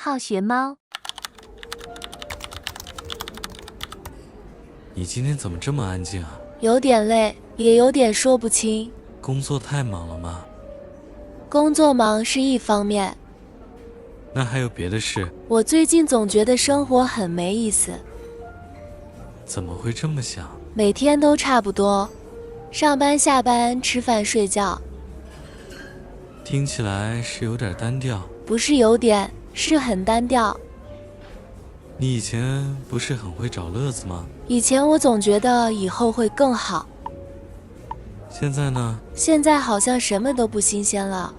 好学猫。你今天怎么这么安静啊？有点累，也有点说不清。工作太忙了吗？工作忙是一方面，那还有别的事？我最近总觉得生活很没意思，怎么会这么想？每天都差不多，上班下班吃饭睡觉。听起来是有点单调。不是有点，是很单调。你以前不是很会找乐子吗？以前我总觉得以后会更好，现在呢？现在好像什么都不新鲜了。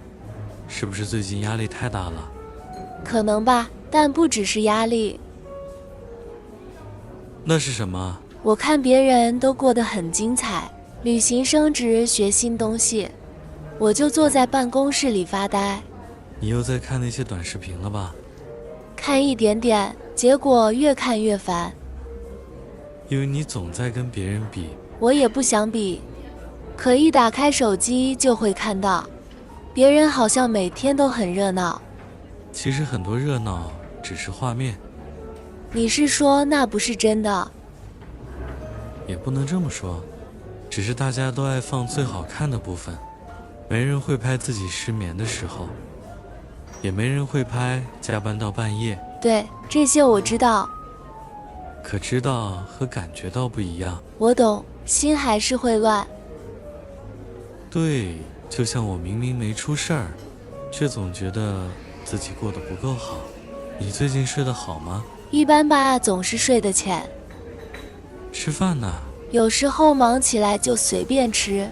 是不是最近压力太大了？可能吧，但不只是压力。那是什么？我看别人都过得很精彩，旅行升职学新东西，我就坐在办公室里发呆。你又在看那些短视频了吧？看一点点，结果越看越烦。因为你总在跟别人比。我也不想比，可一打开手机就会看到，别人好像每天都很热闹。其实很多热闹只是画面。你是说那不是真的？也不能这么说，只是大家都爱放最好看的部分，没人会拍自己失眠的时候，也没人会拍加班到半夜。对，这些我知道。可知道和感觉到不一样。我懂，心还是会乱。对，就像我明明没出事儿，却总觉得自己过得不够好。你最近睡得好吗？一般吧，总是睡得浅。吃饭呢？有时候忙起来就随便吃。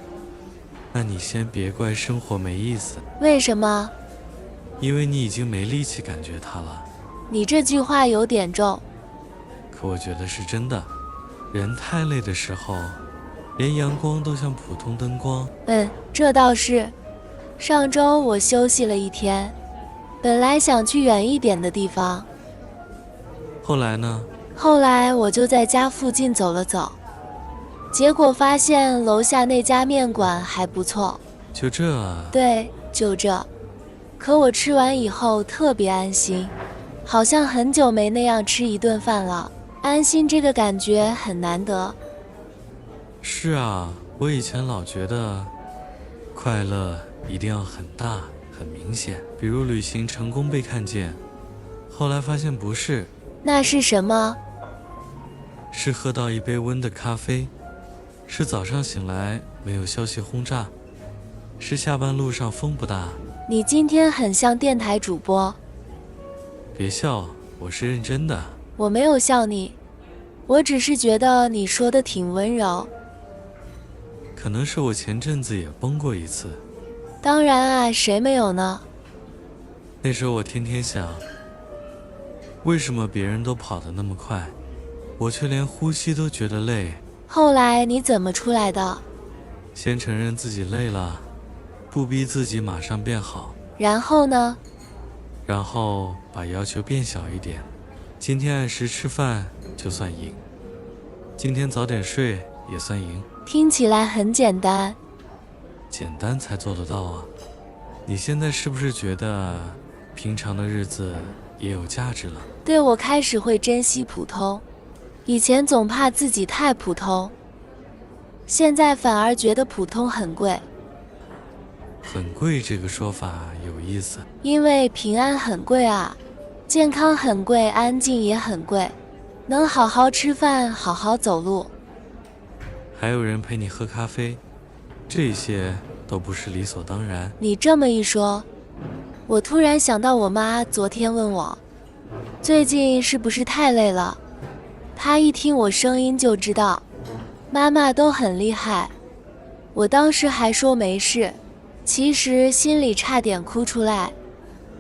那你先别怪生活没意思。为什么？因为你已经没力气感觉它了。你这句话有点重。可我觉得是真的。人太累的时候，连阳光都像普通灯光。这倒是。上周我休息了一天，本来想去远一点的地方。后来呢？后来我就在家附近走了走，结果发现楼下那家面馆还不错。就这啊？对，就这。可我吃完以后特别安心，好像很久没那样吃一顿饭了。安心这个感觉很难得。是啊，我以前老觉得快乐一定要很大很明显，比如旅行成功被看见，后来发现不是。那是什么？是喝到一杯温的咖啡，是早上醒来没有消息轰炸，是下班路上风不大。你今天很像电台主播。别笑，我是认真的。我没有笑你，我只是觉得你说的挺温柔。可能是我前阵子也崩过一次。当然啊，谁没有呢？那时候我天天想，为什么别人都跑得那么快，我却连呼吸都觉得累。后来你怎么出来的？先承认自己累了，不逼自己马上变好。然后呢？然后把要求变小一点。今天按时吃饭就算赢，今天早点睡也算赢。听起来很简单。简单才做得到啊。你现在是不是觉得平常的日子也有价值了？对，我开始会珍惜普通，以前总怕自己太普通，现在反而觉得普通很贵。很贵这个说法有意思。因为平安很贵啊，健康很贵，安静也很贵，能好好吃饭，好好走路，还有人陪你喝咖啡，这些都不是理所当然。你这么一说，我突然想到我妈昨天问我，最近是不是太累了？她一听我声音就知道，妈妈都很厉害。我当时还说没事，其实心里差点哭出来。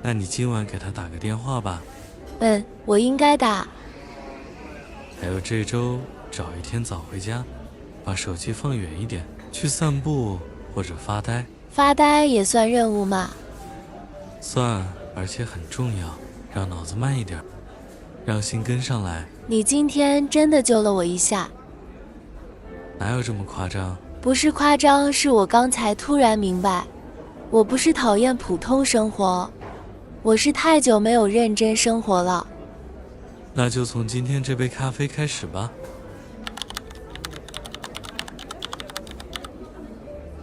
那你今晚给她打个电话吧。我应该打。还有这周找一天早回家，把手机放远一点，去散步或者发呆。发呆也算任务吗？算，而且很重要，让脑子慢一点，让心跟上来。你今天真的救了我一下。哪有这么夸张？不是夸张，是我刚才突然明白，我不是讨厌普通生活，我是太久没有认真生活了。那就从今天这杯咖啡开始吧。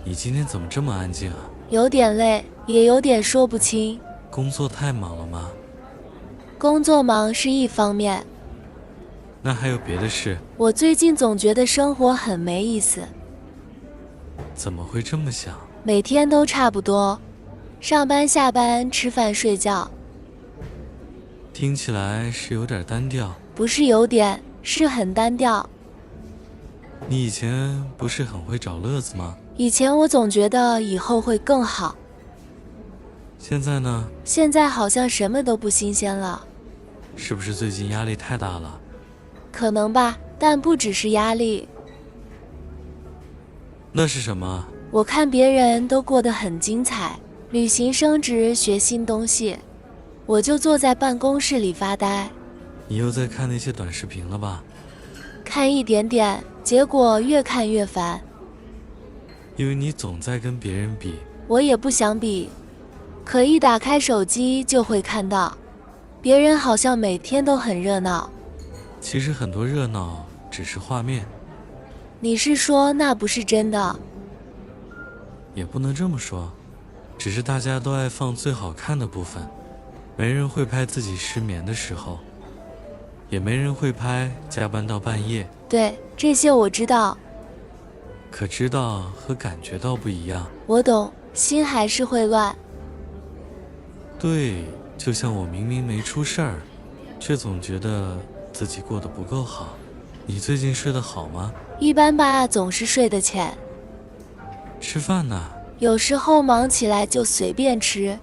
你今天怎么这么安静啊？有点累，也有点说不清。工作太忙了吗？工作忙是一方面，那还有别的事？我最近总觉得生活很没意思。怎么会这么想？每天都差不多，上班下班吃饭睡觉。听起来是有点单调。不是有点，是很单调。你以前不是很会找乐子吗？以前我总觉得以后会更好，现在呢？现在好像什么都不新鲜了。是不是最近压力太大了？可能吧，但不只是压力。那是什么？我看别人都过得很精彩，旅行升职学新东西，我就坐在办公室里发呆。你又在看那些短视频了吧？看一点点，结果越看越烦。因为你总在跟别人比。我也不想比，可一打开手机就会看到，别人好像每天都很热闹。其实很多热闹只是画面。你是说那不是真的？也不能这么说，只是大家都爱放最好看的部分，没人会拍自己失眠的时候，也没人会拍加班到半夜。对，这些我知道。可知道和感觉到不一样。我懂，心还是会乱。对，就像我明明没出事儿，却总觉得自己过得不够好。你最近睡得好吗？一般吧，总是睡得浅。吃饭呢？有时候忙起来就随便吃。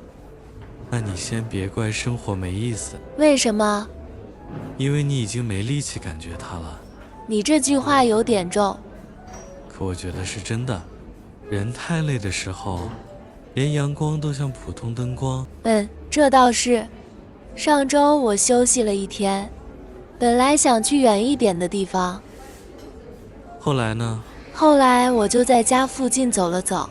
那你先别怪生活没意思。为什么？因为你已经没力气感觉它了。你这句话有点重。可我觉得是真的。人太累的时候，连阳光都像普通灯光。这倒是。上周我休息了一天，本来想去远一点的地方。后来呢？后来我就在家附近走了走，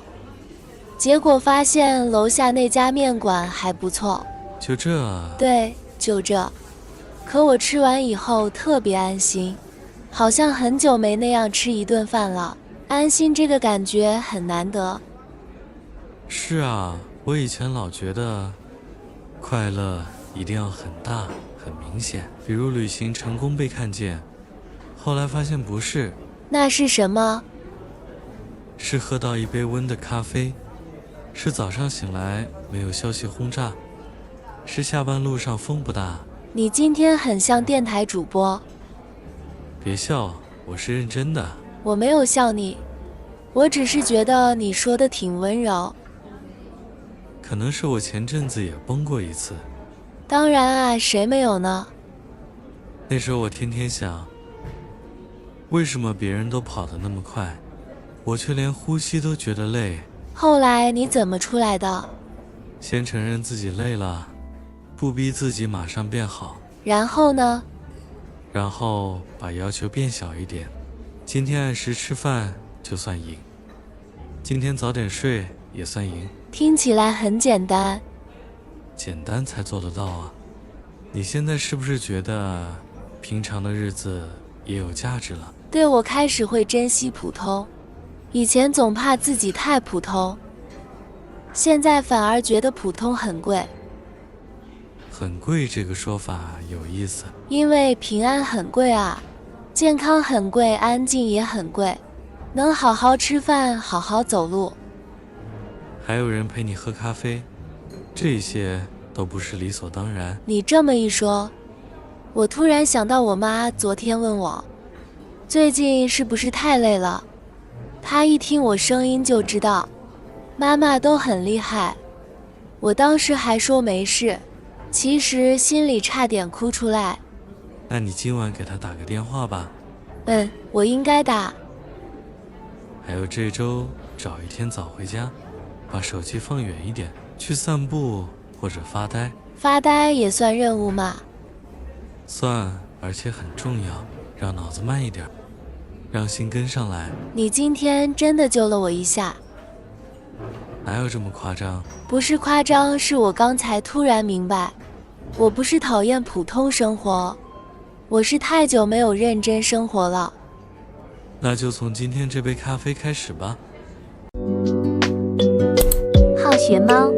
结果发现楼下那家面馆还不错。就这？对，就这。可我吃完以后特别安心，好像很久没那样吃一顿饭了。安心这个感觉很难得。是啊，我以前老觉得快乐一定要很大很明显，比如旅行成功被看见，后来发现不是。那是什么？是喝到一杯温的咖啡，是早上醒来没有消息轰炸，是下班路上风不大。你今天很像电台主播。别笑，我是认真的。我没有笑你，我只是觉得你说的挺温柔。可能是我前阵子也崩过一次。当然啊，谁没有呢？那时候我天天想，为什么别人都跑得那么快，我却连呼吸都觉得累。后来你怎么出来的？先承认自己累了，不逼自己马上变好。然后呢？然后把要求变小一点。今天按时吃饭就算赢，今天早点睡也算赢。听起来很简单。简单才做得到啊。你现在是不是觉得平常的日子也有价值了？对，我开始会珍惜普通，以前总怕自己太普通，现在反而觉得普通很贵。很贵这个说法有意思。因为平安很贵啊，健康很贵，安静也很贵，能好好吃饭，好好走路，还有人陪你喝咖啡，这些都不是理所当然。你这么一说，我突然想到我妈昨天问我，最近是不是太累了？她一听我声音就知道，妈妈都很厉害。我当时还说没事，其实心里差点哭出来。那你今晚给她打个电话吧。我应该打。还有这周找一天早回家，把手机放远一点，去散步或者发呆。发呆也算任务吗？算，而且很重要，让脑子慢一点，让心跟上来。你今天真的救了我一下。哪有这么夸张？不是夸张，是我刚才突然明白，我不是讨厌普通生活，我是太久没有认真生活了。那就从今天这杯咖啡开始吧。好学猫。